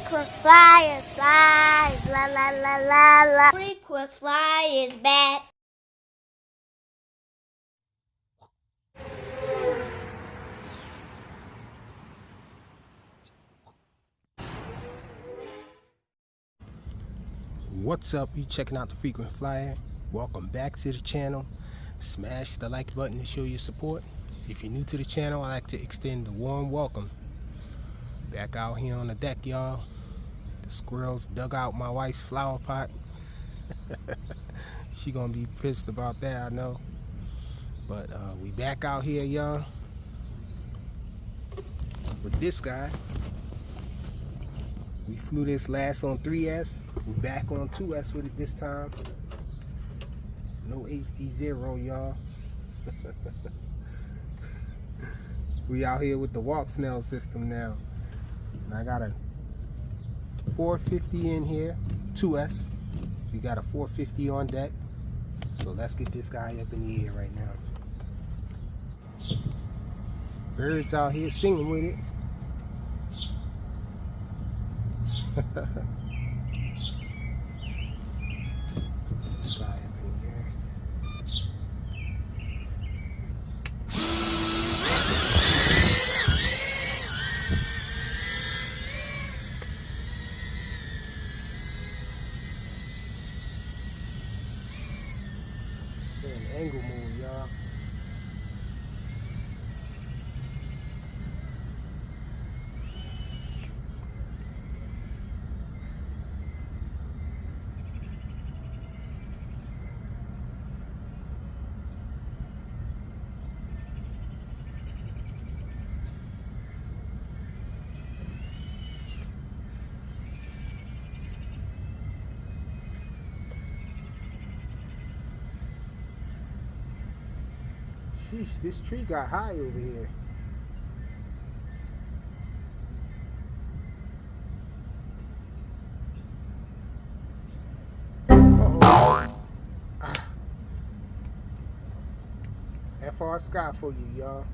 Frequent flyer flies, la la la la la. Frequent flyer is back. What's up? You checking out the Frequent Flyer? Welcome back to the channel. Smash the like button to show your support. If you're new to the channel, I'd like to extend a warm welcome. Back out here on the deck, y'all. The squirrels dug out my wife's flower pot. She gonna be pissed about that, I know. But we back out here, y'all, with this guy. We flew this last on 3S. We're back on 2S with it this time. No HD0, y'all. We out here with the Walksnail system now. And I got a 450 in here, 2S. We got a 450 on deck. So let's get this guy up in the air right now. Birds out here singing with it. Angle move, y'all. Sheesh, this tree got high over here. Uh-oh. FRsky for you, y'all.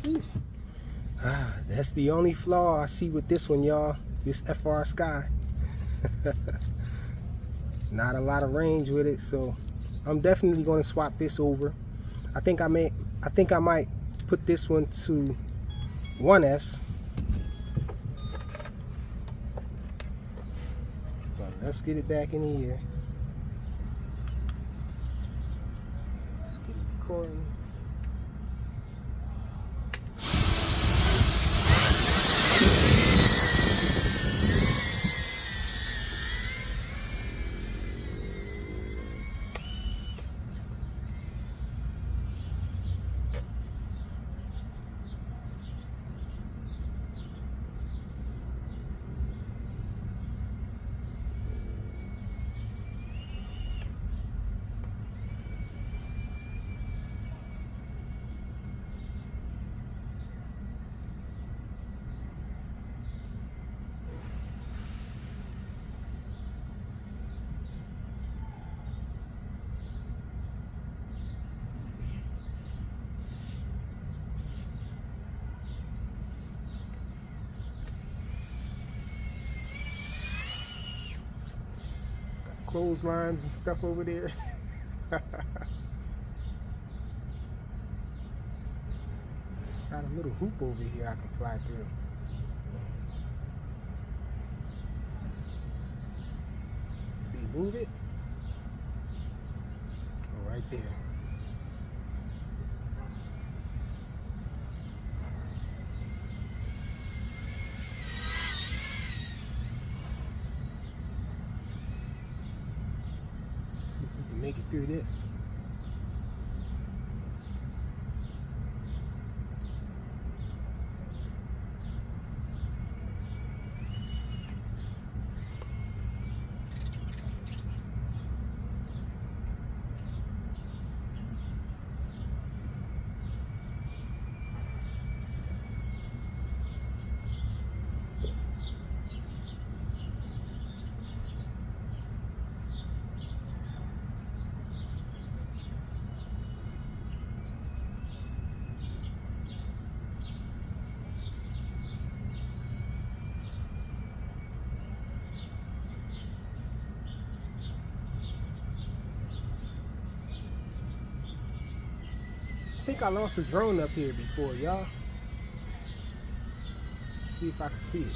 Sheesh. That's the only flaw I see with this one, y'all. This FRsky. Not a lot of range with it, so I'm definitely going to swap this over. I think I might put this one to 1S. But let's get it back in here. Let's get it recording. Clotheslines and stuff over there. Got a little hoop over here I can fly through. Did you move it? Oh, right there. Make it through this. think I lost a drone up here before, y'all. See if I can see it.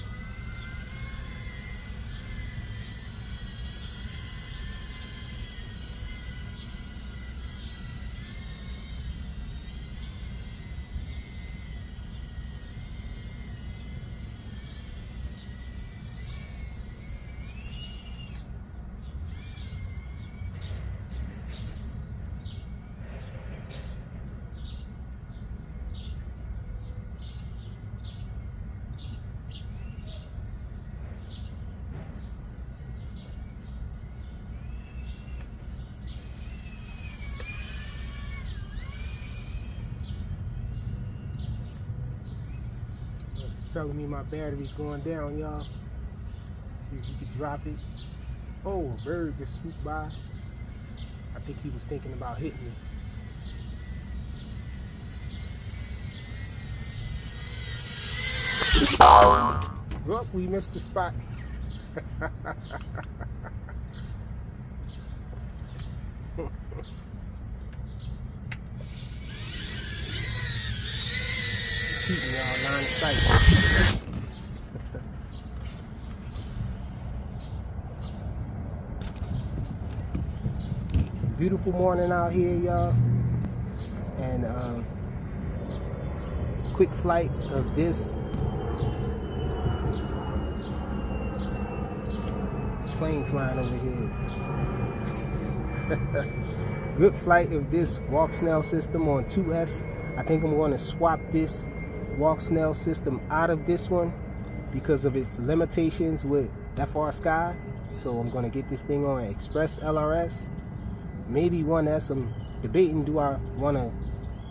Telling me my battery's going down, y'all. See if you can drop it. Oh, a bird just swooped by. I think he was thinking about hitting me. Oh, we missed the spot. Keeping y'all line of sight. Beautiful morning out here, y'all. And quick flight of this plane flying overhead. Good flight of this Walksnail system on 2S. I think I'm going to swap this Walksnail system out of this one because of its limitations with FRsky. So I'm going to get this thing on Express LRS, maybe 1S. I'm debating, do I want to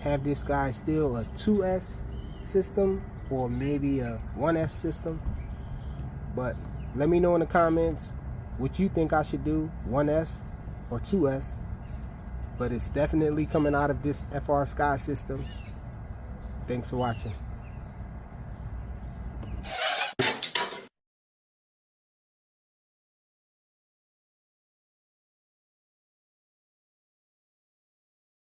have this guy still a 2S system or maybe a 1S system? But let me know in the comments what you think I should do, 1S or 2S. But it's definitely coming out of this FRsky system. Thanks for watching.